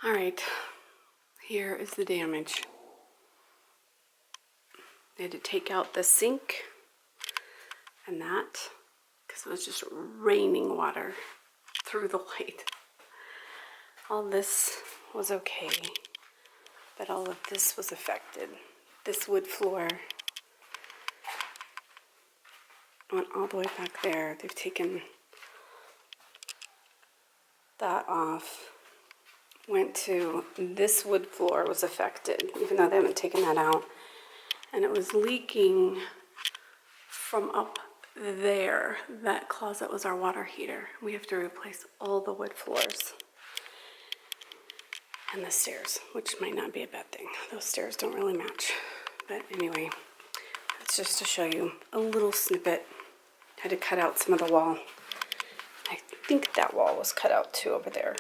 All right, here is the damage. They had to take out the sink and that because it was just raining water through the light. All this was okay, but all of this was affected. This wood floor went all the way back there. They've taken that off. Went to this wood floor was affected, even though they haven't taken that out. And it was leaking from up there. That closet was our water heater. We have to replace all the wood floors. And the stairs, which might not be a bad thing. Those stairs don't really match. But anyway, that's just to show you a little snippet. Had to cut out some of the wall. I think that wall was cut out too over there.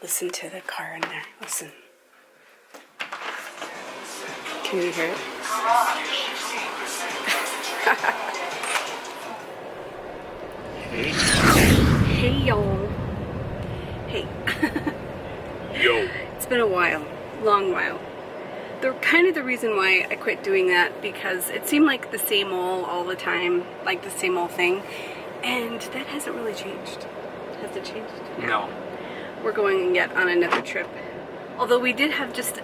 Listen to the car in there. Listen. Can you hear it? Hey, y'all. Hey. Yo. It's been a while. Long while. Kind of the reason why I quit doing that, because it seemed like the same old all the time, like the same old thing. And that hasn't really changed. Has it changed? No. We're going yet on another trip. Although we did have just,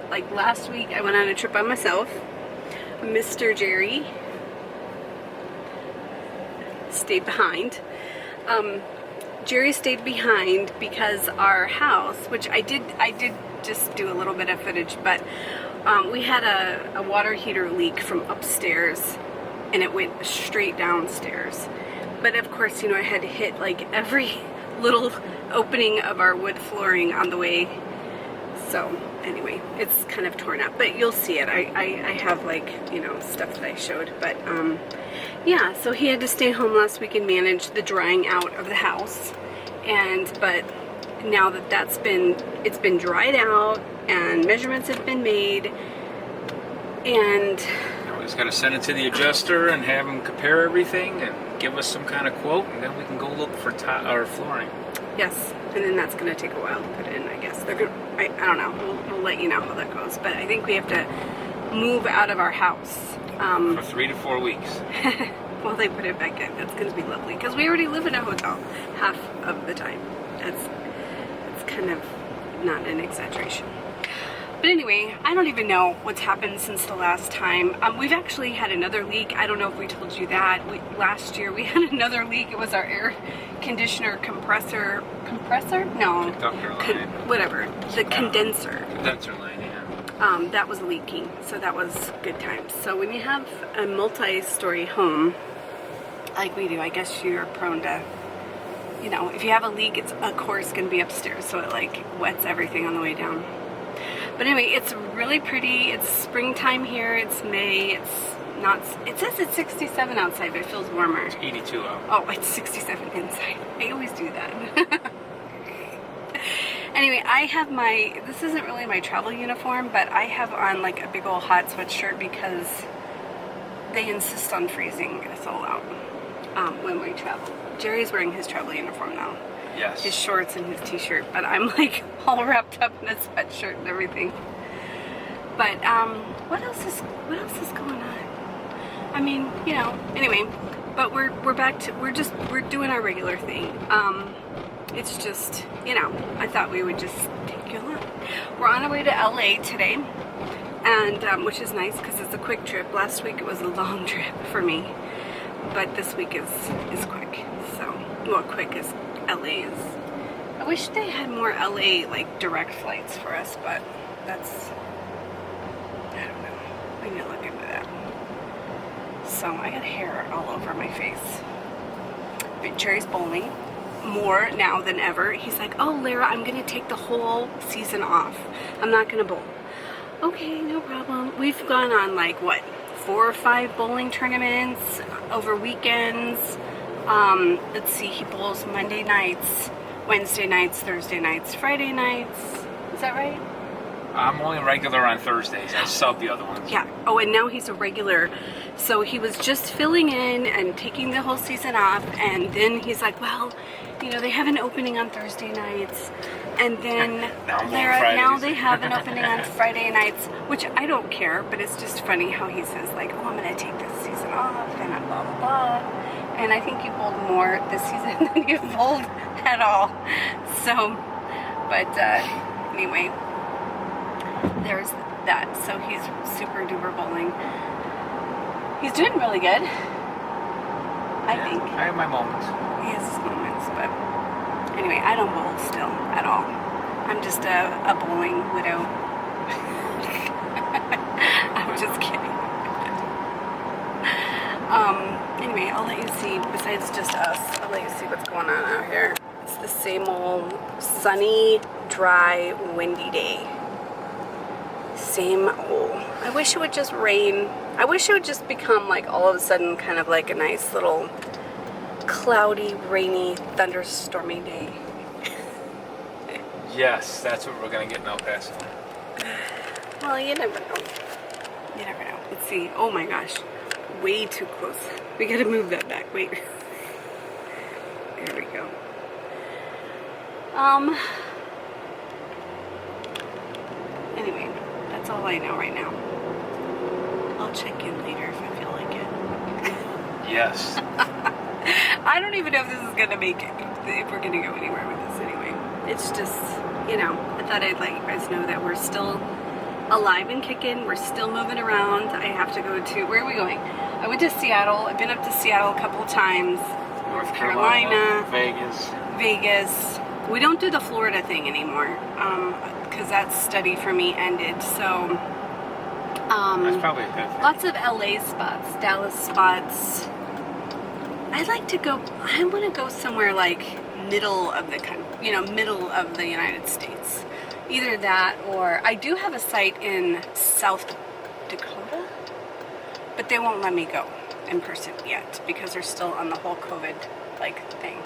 like last week, I went on a trip by myself. Mr. Jerry stayed behind. Jerry stayed behind because our house, which I did just do a little bit of footage, but we had a water heater leak from upstairs, and it went straight downstairs. But of course, you know, I had to hit like every little opening of our wood flooring on the way. So anyway, it's kind of torn up, but you'll see it. I have like, you know, stuff that I showed, but yeah, so he had to stay home last week and manage the drying out of the house. But now that it's been dried out and measurements have been made, and We just got to send it to the adjuster and have him compare everything and give us some kind of quote, and then we can go look for our flooring. yes, and then that's going to take a while to put in, I guess. They're gonna, I don't know, we'll let you know how that goes, but I think we have to move out of our house. For 3 to 4 weeks. While they put it back in. That's going to be lovely, because we already live in a hotel half of the time. That's kind of not an exaggeration. But anyway, I don't even know what's happened since the last time. We've actually had another leak. I don't know if we told you that. Last year we had another leak. It was our air conditioner compressor? No. Conductor line. Whatever. The condenser. Condenser line, yeah. That was leaking, so that was good times. So when you have a multi-story home, like we do, I guess you're prone to, you know, if you have a leak, it's of course going to be upstairs, so it like wets everything on the way down. But anyway, it's really pretty. It's springtime here. It's May. It's not, it says it's 67 outside, but it feels warmer. It's 82 out. Oh, it's 67 inside. I always do that. Anyway, I have this isn't really my travel uniform, but I have on like a big old hot sweatshirt because they insist on freezing us all out when we travel. Jerry's wearing his travel uniform now. Yes. His shorts and his t-shirt, but I'm like all wrapped up in a sweatshirt and everything. But what else is going on? I mean, you know, anyway, but we're back to we're doing our regular thing. It's just, you know, I thought we would just take you along. We're on our way to LA today, and which is nice because it's a quick trip. Last week it was a long trip for me, but this week is quick. So, well, quick as LA is. I wish they had more LA like direct flights for us, but that's, I don't know. I need to look into that. So I got hair all over my face. But Jerry's bowling more now than ever. He's like, oh, Lara, I'm gonna take the whole season off. I'm not gonna bowl. Okay, no problem. We've gone on like what, 4 or 5 bowling tournaments over weekends. Let's see, he bowls Monday nights, Wednesday nights, Thursday nights, Friday nights. Is that right? I'm only regular on Thursdays. I sub the other ones. Yeah. Oh, and now he's a regular. So he was just filling in and taking the whole season off. And then he's like, well, you know, they have an opening on Thursday nights. And then now they have an opening on Friday nights, which I don't care. But it's just funny how he says, like, oh, I'm going to take this season off and blah, blah, blah. And I think you bowled more this season than you've bowled at all. So, but anyway, there's that. So he's super duper bowling. He's doing really good, I think. I have my moments. He has his moments, but anyway, I don't bowl still at all. I'm just a bowling widow. I'm just kidding. Anyway, I'll let you see, besides just us, I'll let you see what's going on out here. It's the same old sunny, dry, windy day. Same old. I wish it would just rain. I wish it would just become like all of a sudden kind of like a nice little cloudy, rainy, thunderstormy day. Yes, that's what we're going to get in El Paso. Well, you never know. You never know. Let's see. Oh my gosh. Way too close. We gotta move that back. Wait. There we go. Anyway, that's all I know right now. I'll check in later if I feel like it. Yes. I don't even know if this is gonna make it, if we're gonna go anywhere with this anyway. It's just, you know, I thought I'd let you guys know that we're still alive and kicking. We're still moving around. I have to go to, where are we going? I went to Seattle. I've been up to Seattle a couple of times. North Carolina, Vegas. We don't do the Florida thing anymore because that study for me ended. So That's probably a good thing. lots of LA spots, Dallas spots. I'd like to go, I want to go somewhere like middle of the country, you know, middle of the United States. Either that or I do have a site in South Dakota, but they won't let me go in person yet because they're still on the whole COVID like thing.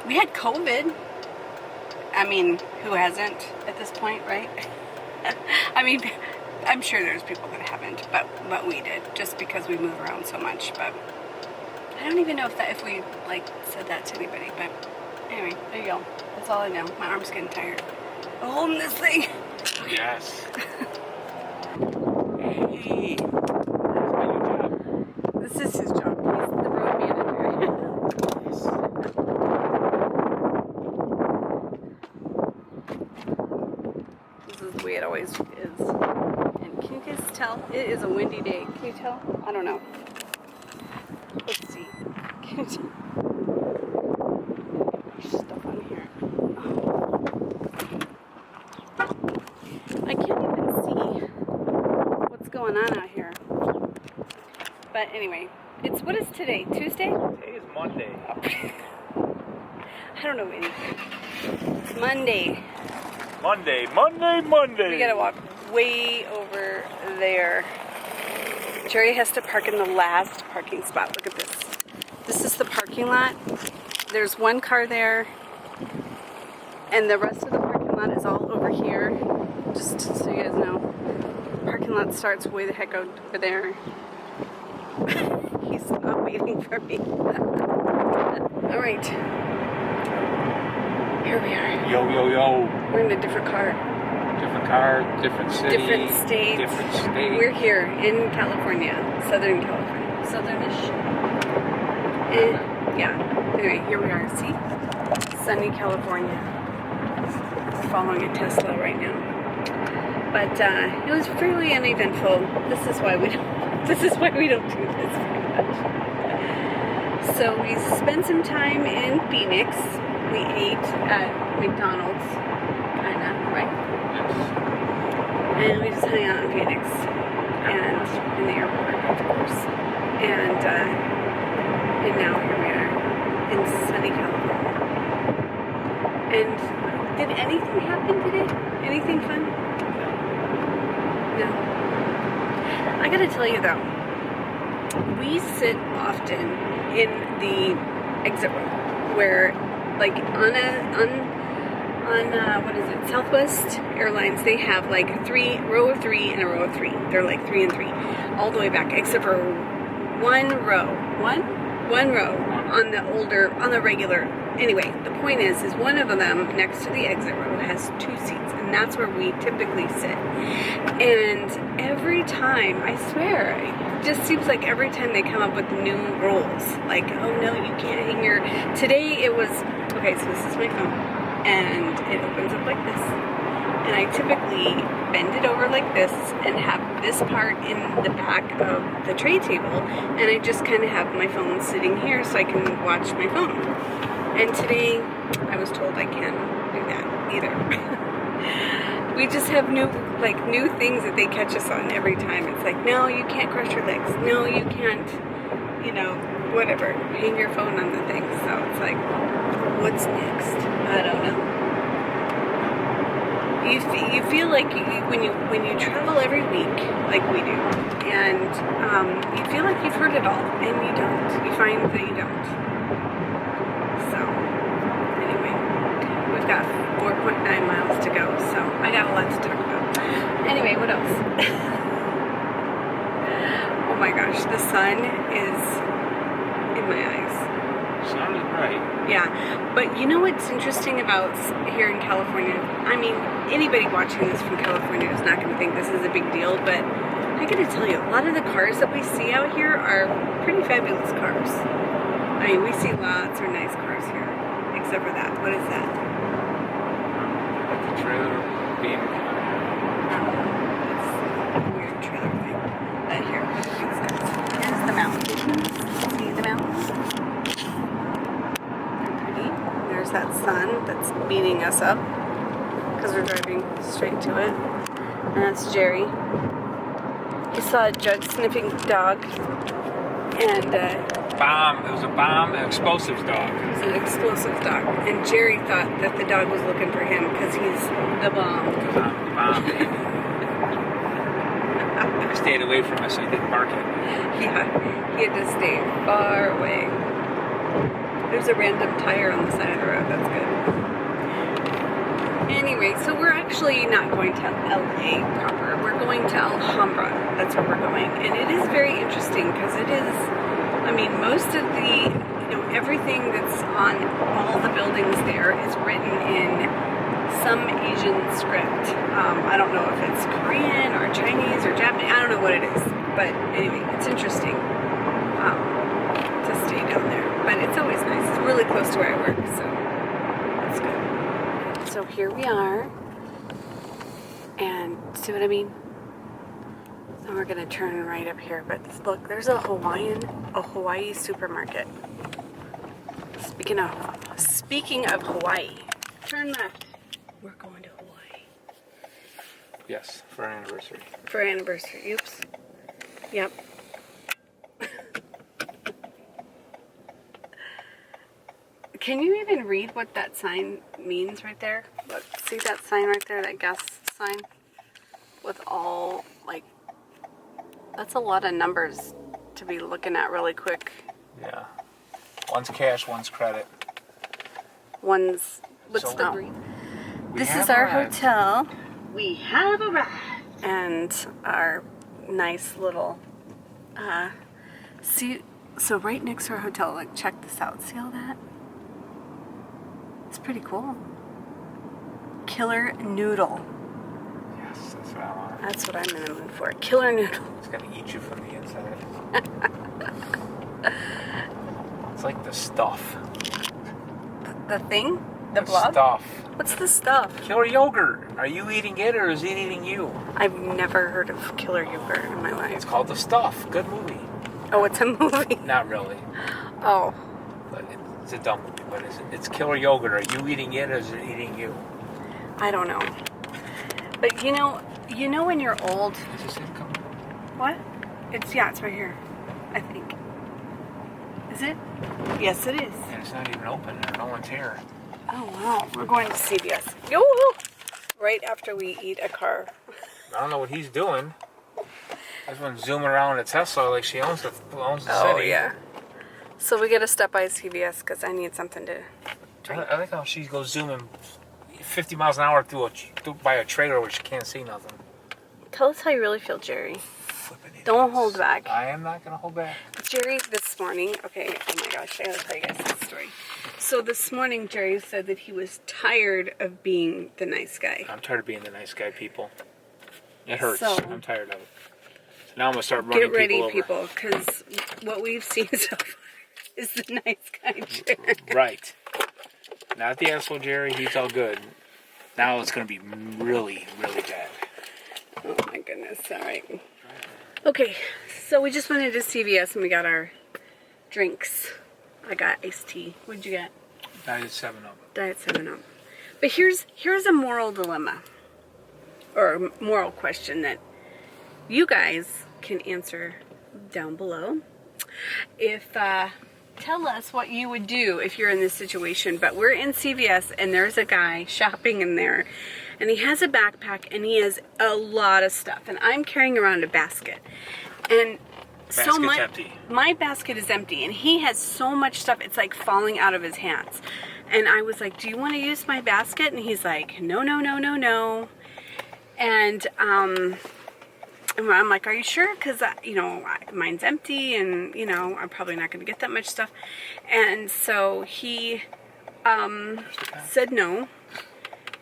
We had COVID. I mean, who hasn't at this point, right? I mean, I'm sure there's people that haven't, but we did just because we move around so much. But I don't even know if we like said that to anybody. But anyway, there you go. That's all I know. My arm's getting tired. I'm holding this thing. Yes. Hey. This is his job. He's the road manager. This is the way it always is. And can you guys tell? It is a windy day. Can you tell? I don't know. Let's see. Can you tell? There's stuff on here. I can't even see what's going on out here. But anyway, what is today? Tuesday? Today is Monday. I don't know anything. It's Monday. Monday. We gotta walk way over there. Jerry has to park in the last parking spot. Look at this. This is the parking lot. There's one car there, and the rest of the parking lot is all over here. Just so you guys know, parking lot starts way the heck over there. He's not waiting for me. All right, here we are. Yo. We're in a different car. Different car, different city. Different state. Different state. We're here in California, Southern California, Southernish. Yeah. Anyway, here we are. See, sunny California. We're following a Tesla right now, but it was fairly uneventful. This is why we don't. This is why we don't do this very much. So we spent some time in Phoenix. We ate at McDonald's, kinda, right? And we just hung out in Phoenix and in the airport, of course. And now here we are in sunny California. And did anything happen today? Anything fun? No. I gotta tell you though, we sit often in the exit row where, like, what is it, Southwest Airlines, they have like row of three and a row of three. They're like 3 and 3 all the way back, except for one row on the regular. Anyway, the point is one of them next to the exit row has 2 seats, and that's where we typically sit. And every time, I swear, it just seems like every time they come up with new rules, like, oh no, you can't hang your, today it was, okay, so this is my phone, and it opens up like this, and I typically bend it over like this and have this part in the back of the tray table, and I just kind of have my phone sitting here so I can watch my phone. And today I was told I can't do that either. We just have new things that they catch us on every time. It's like, no, you can't cross your legs, no, you can't, whatever, hang your phone on the thing. So it's like, what's next? I don't know. You feel like when you travel every week, like we do, and you feel like you've heard it all, and you don't. You find that you don't. So anyway, we've got 4.9 miles to go, so I got a lot to talk about. Anyway, what else? Oh my gosh, the sun is in my eyes. Sun is bright. Yeah, but you know what's interesting about here in California? I mean, anybody watching this from California is not going to think this is a big deal, but I got to tell you, a lot of the cars that we see out here are pretty fabulous cars. I mean, we see lots of nice cars here, except for that. What is that? The trailer being. It's a weird trailer thing. Here, look at these guys. Here's the mountains. See the mountains? There's that sun that's beating us up because we're driving straight to it. And that's Jerry. He saw a drug sniffing dog, and Bomb. It was a bomb, an explosives dog. it was an explosive dog. And Jerry thought that the dog was looking for him because he's the bomb. Because I'm the bomb, baby. I stayed away from us so he didn't bark at me. Yeah, he had to stay far away. There's a random tire on the side of the road. That's good. Anyway, so we're actually not going to LA proper. We're going to Alhambra. That's where we're going. And it is very interesting because it is, I mean, most of the, everything that's on all the buildings there is written in some Asian script. I don't know if it's Korean or Chinese or Japanese. I don't know what it is. But anyway, it's interesting to stay down there. But it's always nice. It's really close to where I work, so that's good. So here we are. And see what I mean? And we're gonna turn right up here. But look, there's a Hawaii supermarket. Speaking of Hawaii, turn left. We're going to Hawaii. Yes, for our anniversary. For our anniversary. Oops. Yep. Can you even read what that sign means right there? Look, see that sign right there, that gas sign? With all, that's a lot of numbers to be looking at really quick. Yeah. One's cash, one's credit. What's So the now, green? We This have is our arrived. hotel. We have arrived. And our nice little, so right next to our hotel, check this out. See all that? It's pretty cool. Killer Noodle. Yes, that's what I want. That's what I'm in the mood for. Killer Noodle. It's gonna eat you from the inside. It's like the stuff. The thing? The blob? Stuff. What's the stuff? Killer yogurt. Are you eating it or is it eating you? I've never heard of Killer Yogurt in my life. It's called The Stuff. Good movie. Oh, it's a movie. Not really, Oh, but it's a dumb movie. But it's Killer Yogurt. Are you eating it or is it eating you? I don't know. But you know when you're old. Did you say to come? What? It's right here. I think. Is it? Yes, it is. And it's not even open or no one's here. Oh wow, we're going to CVS. Yo! Right after we eat a car. I don't know what he's doing. This one's zooming around a Tesla like she owns the Oh city. yeah. So we gotta stop by CVS because I need something to drink. I like how she goes zooming 50 miles an hour through by a trailer which you can't see nothing. Tell us how you really feel, Jerry. Flipping idiots. Don't hold back. I am not going to hold back. Jerry, this morning, okay, oh my gosh, I gotta tell you guys this story. So this morning, Jerry said that he was tired of being the nice guy. I'm tired of being the nice guy, people. It hurts. So, I'm tired of it. So now I'm going to start running get ready, people over. because what we've seen so far is the nice guy, Jerry. Right. Not the asshole Jerry, he's all good. Now it's going to be really, really bad. Oh my goodness, alright. Okay, so we just went into CVS and we got our drinks. I got iced tea. What'd you get? Diet 7-Up. Diet 7-Up. But here's a moral dilemma. Or a moral question that you guys can answer down below. Tell us what you would do if you're in this situation. But we're in CVS and there's a guy shopping in there. And he has a backpack and he has a lot of stuff. And I'm carrying around a basket. And so my basket is empty. And he has so much stuff, it's like falling out of his hands. And I was like, do you want to use my basket? And he's like, no, no, no, no, no. And I'm like, are you sure? Because, mine's empty and, I'm probably not going to get that much stuff. And so he said no.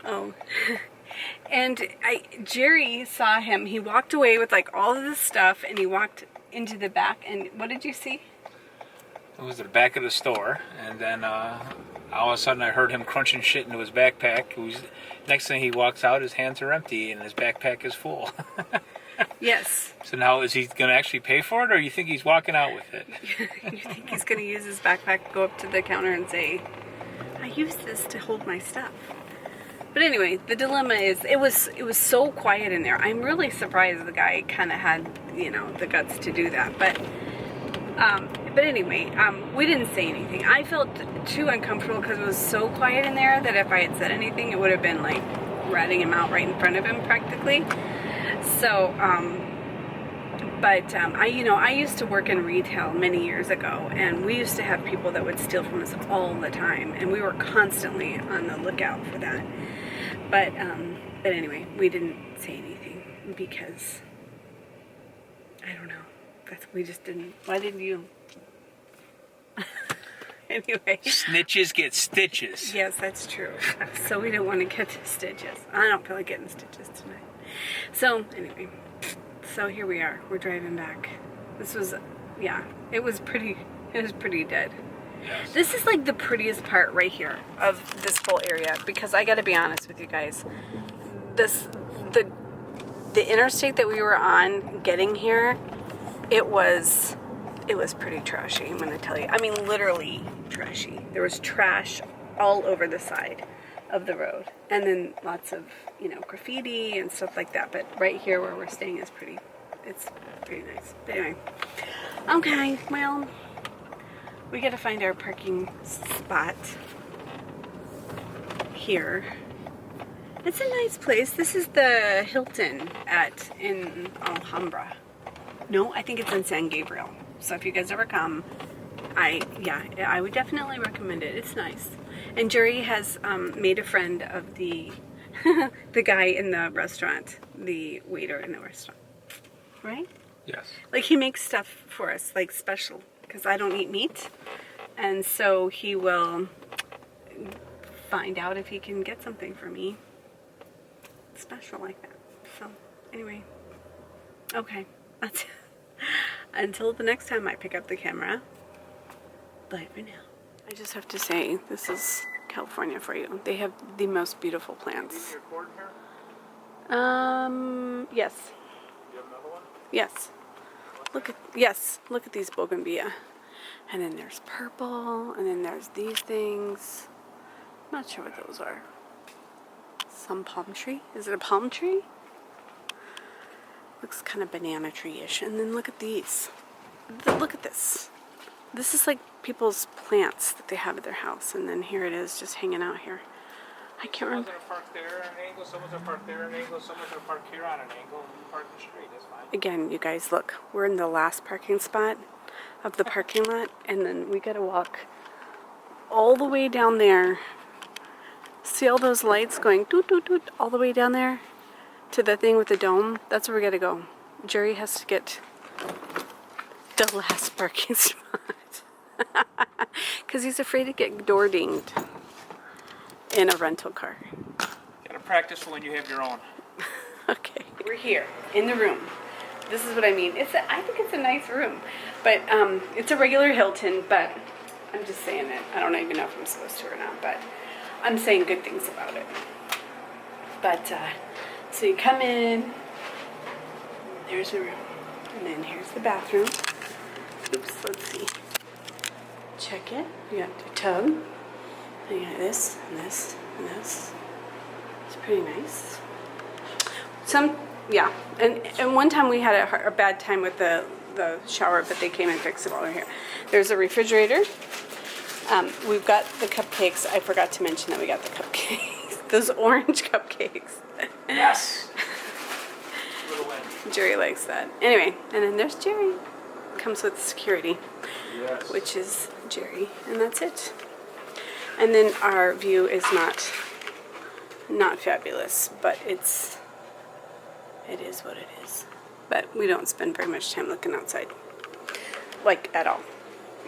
Oh. And Jerry saw him. He walked away with like all of this stuff and he walked into the back. And what did you see? It was at the back of the store. And then all of a sudden I heard him crunching shit into his backpack. Next thing he walks out, his hands are empty and his backpack is full. Yes. So now is he going to actually pay for it or you think he's walking out with it? You think he's going to use his backpack, go up to the counter and say, I use this to hold my stuff. But anyway, the dilemma is, it was so quiet in there. I'm really surprised the guy kind of had, the guts to do that. But anyway, we didn't say anything. I felt too uncomfortable because it was so quiet in there that if I had said anything, it would have been like ratting him out right in front of him practically. So, I used to work in retail many years ago, and we used to have people that would steal from us all the time, and we were constantly on the lookout for that. But anyway, we didn't say anything because, I don't know, we just didn't, why didn't you? Anyway. Snitches get stitches. Yes, that's true. So we didn't want to get the stitches. I don't feel like getting stitches tonight. So, anyway. So here we are. We're driving back. This was, it was pretty dead. Yes. This is like the prettiest part right here of this whole area because I gotta be honest with you guys. The interstate that we were on getting here, it was pretty trashy, I'm gonna tell you. I mean, literally trashy. There was trash all over the side of the road. And then lots of, graffiti and stuff like that. But right here where we're staying is it's pretty nice. But anyway. Okay, well, we gotta find our parking spot here. It's a nice place. This is the Hilton in Alhambra. No, I think it's in San Gabriel. So if you guys ever come, I would definitely recommend it. It's nice. And Jerry has made a friend of the the guy in the restaurant, the waiter in the restaurant. Right? Yes. Like he makes stuff for us, like special, because I don't eat meat. And so he will find out if he can get something for me special like that. So, anyway. Okay. That's until the next time I pick up the camera. Bye for now. I just have to say, this is California for you. They have the most beautiful plants. Is you recording here? Yes. You have another one? Yes. Look at these bougainvillea. And then there's purple, and then there's these things. I'm not sure what those are. Some palm tree? Is it a palm tree? Looks kind of banana tree-ish. And then look at these. Look at this. This is like people's plants that they have at their house. And then here it is just hanging out here. I can't remember. Someone's going to park there at an angle, someone's going to park there at an angle, someone's going to park here on an angle, and you park in the street. That's fine. Again, you guys, look. We're in the last parking spot of the parking lot. And then we got to walk all the way down there See all those lights going toot toot toot all the way down there to the thing with the dome? That's where we gotta go. Jerry has to get the last parking spot because he's afraid to get door dinged in a rental car. Gotta practice for when you have your own. Okay, we're here in the room. This is what I mean. I think it's a nice room, but it's a regular Hilton. But I'm just saying it. I don't even know if I'm supposed to or not, but I'm saying good things about it. But so you come in. There's the room, and then here's the bathroom. Oops, let's see. Check it. You got your tub. And you got this and this and this. It's pretty nice. Yeah, and one time we had a bad time with the shower, but they came and fixed it while we were here. There's a refrigerator. We've got the cupcakes. I forgot to mention that we got the cupcakes. Those orange cupcakes. Yes. Jerry likes that. Anyway, and then there's Jerry. Comes with security, Yes. which is Jerry, and that's it. And then our view is not fabulous, but it is what it is. But we don't spend very much time looking outside, like at all.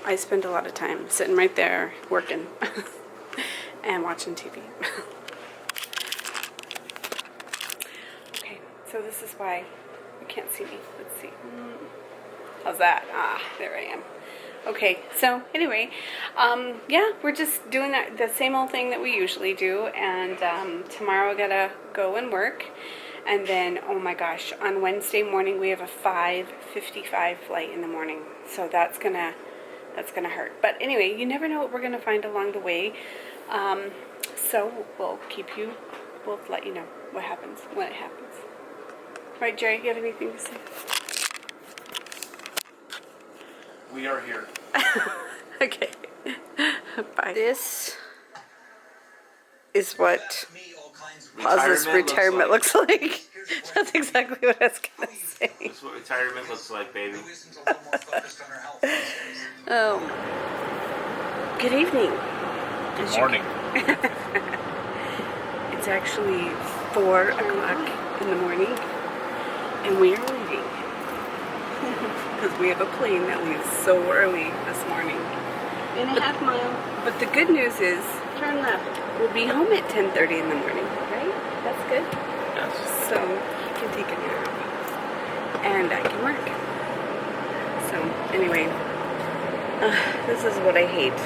I spend a lot of time sitting right there working and watching TV. Okay, so this is why you can't see me. Let's see. How's that? Ah, there I am. Okay, so anyway, yeah, we're just doing the same old thing that we usually do, and tomorrow I gotta go and work, and then, oh my gosh, on Wednesday morning we have a 5:55 flight in the morning, so that's gonna hurt. But anyway, you never know what we're gonna find along the way, so we'll let you know what happens when it happens. Right, Jerry, you have anything to say? We are here. Okay. Bye. This is what Maz's retirement looks like. That's exactly what I was going to say. That's what retirement looks like, baby. Oh. Good evening. Good morning. It's actually 4 o'clock in the morning, and we are leaving. Because we have a plane that leaves so early this morning. In a half mile. But the good news is, turn left. We'll be home at 10:30 in the morning, right? That's good. Yes. So you can take a nap, and I can work. So anyway, this is what I hate: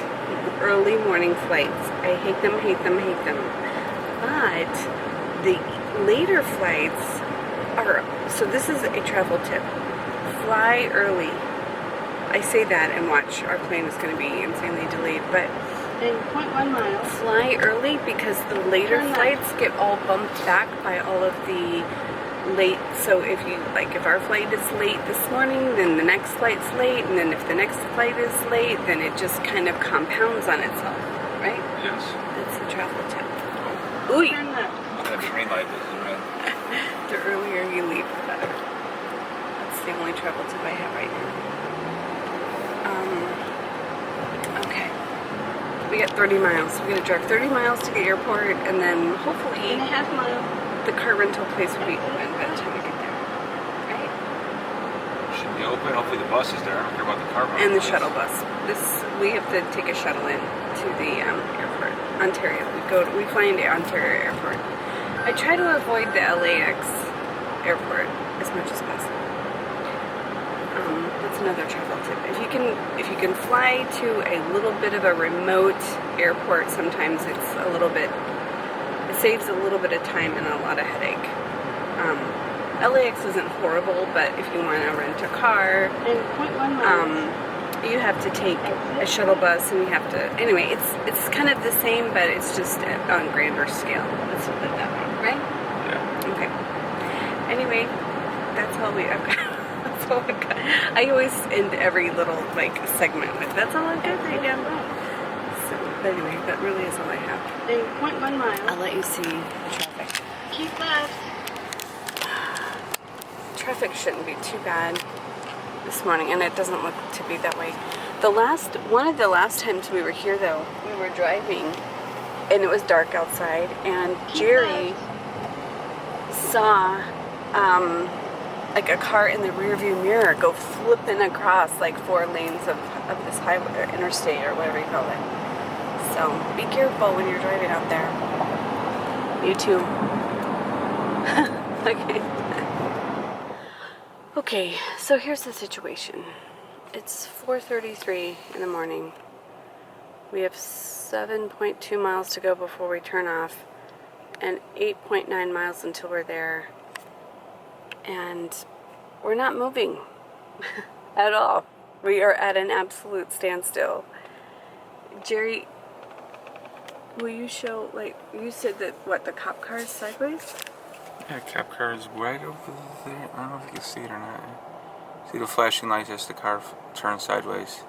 early morning flights. I hate them, hate them, hate them. But the later flights are. So this is a travel tip. Fly early. I say that and watch. Our plane is going to be insanely delayed, but in 0.1 miles. Fly early because the later flights get all bumped back by all of the late. So if our flight is late this morning, then the next flight's late, and then if the next flight is late, then it just kind of compounds on itself, right? Yes. That's the travel tip. Ooh. Turn left. That green light is red. The earlier you leave, the better. The only travel tip I have right now. Okay. We got 30 miles. We're gonna drive 30 miles to the airport, and then hopefully in a half mile the car rental place will be open by the time we get there. Right? Should be open. Hopefully the bus is there. I don't care about the car. And the shuttle bus. We have to take a shuttle in to the airport, Ontario. We fly into Ontario Airport. I try to avoid the LAX airport as much as possible. That's another travel tip. If you can fly to a little bit of a remote airport, sometimes it saves a little bit of time and a lot of headache. LAX isn't horrible, but if you want to rent a car, you have to take a shuttle bus, and you have to. Anyway, it's kind of the same, but it's just on grander scale. Let's put it that way, right? Yeah. Okay. Anyway, that's all we. I always end every little segment with "That's all I've got right now." So, but anyway, that really is all I have. In 0.1 mile. I'll let you see the traffic. Keep left. Traffic shouldn't be too bad this morning, and it doesn't look to be that way. One of the last times we were here, though, we were driving, and it was dark outside, and Jerry saw like a car in the rearview mirror go flipping across like 4 lanes of this highway or interstate or whatever you call it. So be careful when you're driving out there. You too. Okay. Okay, so here's the situation. It's 4:33 in the morning. We have 7.2 miles to go before we turn off, and 8.9 miles until we're there. And we're not moving at all. We are at an absolute standstill. Jerry, will you show, like, you said that, what, the cop car is sideways? Yeah, cop car is right over there. I don't know if you can see it or not. See the flashing lights as the car turns sideways.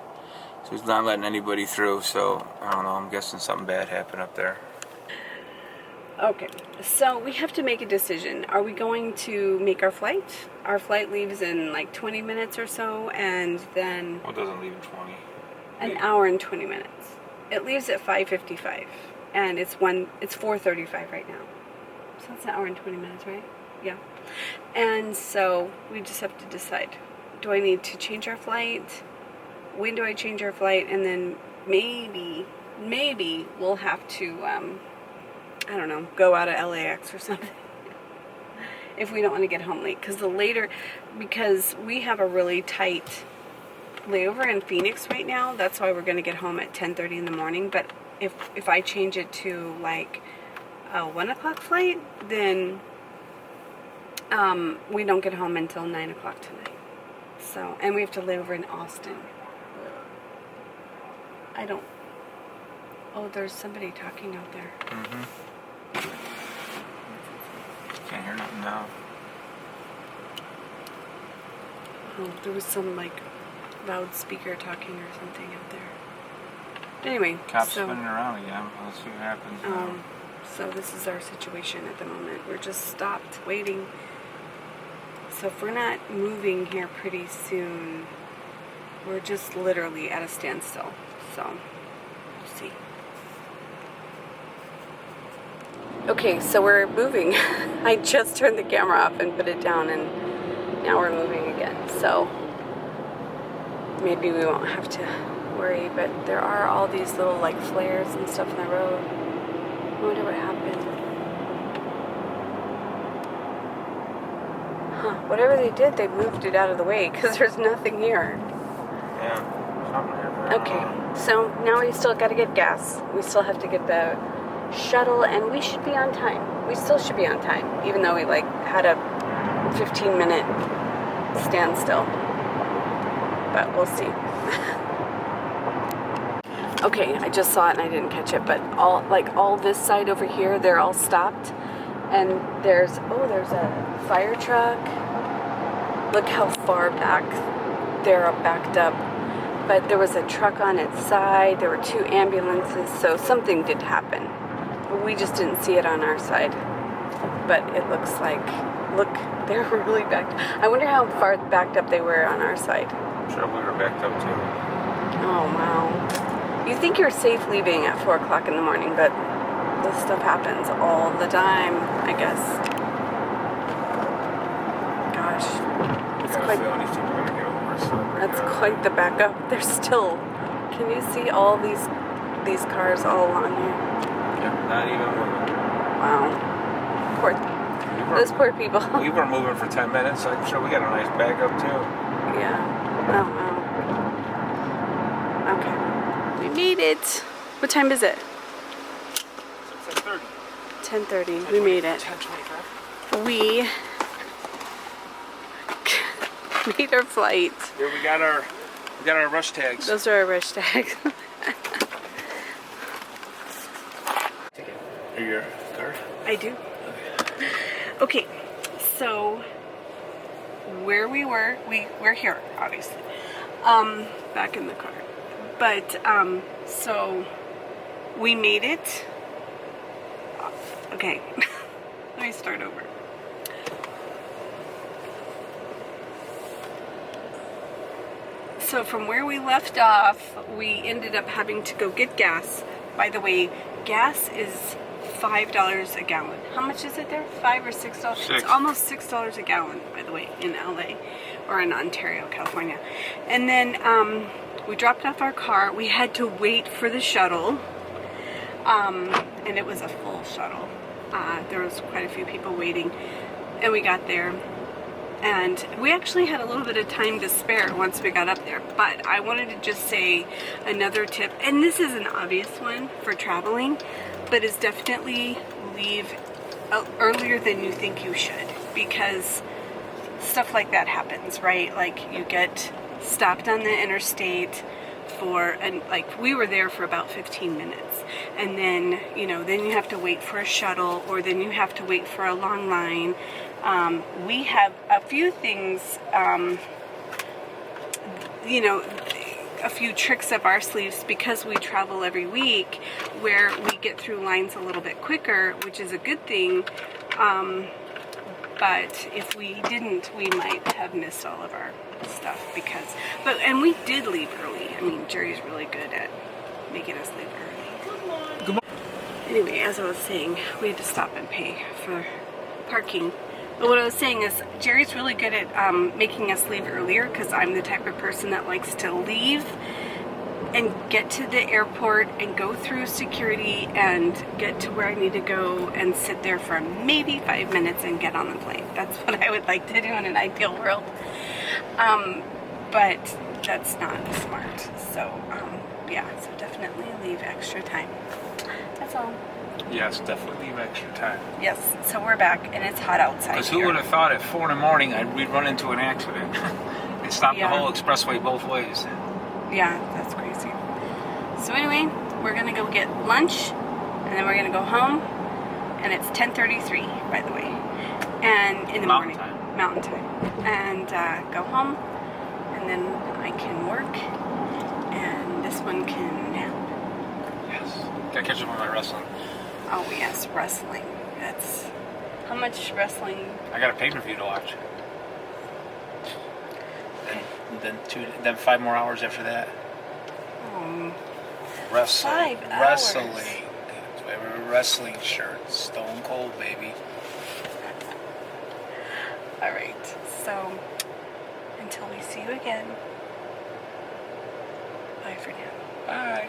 So he's not letting anybody through, so I don't know, I'm guessing something bad happened up there. Okay, so we have to make a decision. Are we going to make our flight? Our flight leaves in like 20 minutes or so, and then Well, it doesn't leave in 20. an hour and 20 minutes. It leaves at 5:55, and it's 4:35 right now. So that's an hour and 20 minutes, right? Yeah. And so we just have to decide. Do I need to change our flight? When do I change our flight? And then maybe we'll have to, I don't know, go out of LAX or something. If we don't want to get home late. Because we have a really tight layover in Phoenix right now. That's why we're going to get home at 10:30 in the morning. But if I change it to like a 1 o'clock flight, then we don't get home until 9 o'clock tonight. So, and we have to lay over in Austin. Oh, there's somebody talking out there. Can't hear nothing now. Oh, there was some like loudspeaker talking or something out there. Anyway, Cops spinning around again. Let's see what happens now. So this is our situation at the moment. We're just stopped waiting. So if we're not moving here pretty soon, we're just literally at a standstill. So, we'll see. Okay, so we're moving. I just turned the camera off and put it down, and now we're moving again. So maybe we won't have to worry, but there are all these little like flares and stuff in the road. I wonder what happened. Whatever they did, they moved it out of the way because there's nothing here. Yeah, something happened. Okay, so now we still got to get gas. We still have to get the shuttle, and we should be on time. We still should be on time, even though we like had a 15-minute standstill. But we'll see. Okay, I just saw it and I didn't catch it, but all this side over here, they're all stopped, and there's a fire truck. Look how far back they're backed up. But there was a truck on its side. There were 2 ambulances, so something did happen. We just didn't see it on our side. But it looks like, look, they're really backed. I wonder how far backed up they were on our side. I'm sure we were backed up too. Oh, wow. You think you're safe leaving at 4 o'clock in the morning, but this stuff happens all the time, I guess. Gosh. That's quite the backup. There's still, can you see all these cars all along here? Yeah, not even moving. Those poor people. We were moving for 10 minutes, so I'm sure we got a nice backup too. Yeah. Oh, wow. Okay. We made it. What time is it? 10:30. 10:30. We made it. 10:25. We made our flight. Here we got our rush tags. Those are our rush tags. Are your card? I do. Okay, so where we were, we're here, obviously. Back in the car. But, so we made it. Okay, let me start over. So from where we left off, we ended up having to go get gas. By the way, gas is $5 a gallon. How much is it there? $5 or $6? Six. It's almost $6 a gallon, by the way, in LA or in Ontario, California. And then we dropped off our car. We had to wait for the shuttle, and it was a full shuttle. There was quite a few people waiting, and we got there. And we actually had a little bit of time to spare once we got up there. But I wanted to just say another tip, and this is an obvious one for traveling, but is definitely leave earlier than you think you should, because stuff like that happens, right? Like you get stopped on the interstate and like we were there for about 15 minutes, and then then you have to wait for a shuttle, or then you have to wait for a long line. We have a few things, a few tricks up our sleeves because we travel every week, where we get through lines a little bit quicker, which is a good thing. But if we didn't, we might have missed all of our stuff and we did leave early. I mean, Jerry's really good at making us leave early. Good morning. Anyway, as I was saying, we had to stop and pay for parking. But what I was saying is, Jerry's really good at making us leave earlier, because I'm the type of person that likes to leave and get to the airport and go through security and get to where I need to go and sit there for maybe 5 minutes and get on the plane. That's what I would like to do in an ideal world. But that's not smart. So, so definitely leave extra time. That's all. Yes, definitely leave extra time. Yes, so we're back, and it's hot outside. Because who would have thought at 4 in the morning we'd run into an accident? They stopped the whole expressway both ways. Yeah, that's crazy. So anyway, we're going to go get lunch, and then we're going to go home, and it's 10:33, by the way, and in the morning. Mountain time. And go home, and then I can work, and this one can nap. Yes. Gotta catch up on my wrestling. Oh yes, wrestling. That's... How much wrestling? I got a pay-per-view to watch. Then 5 more hours after that. Wrestling. 5 hours. Wrestling. That's why we're a wrestling shirt. Stone Cold, baby. All right. So until we see you again. Bye for now. Bye.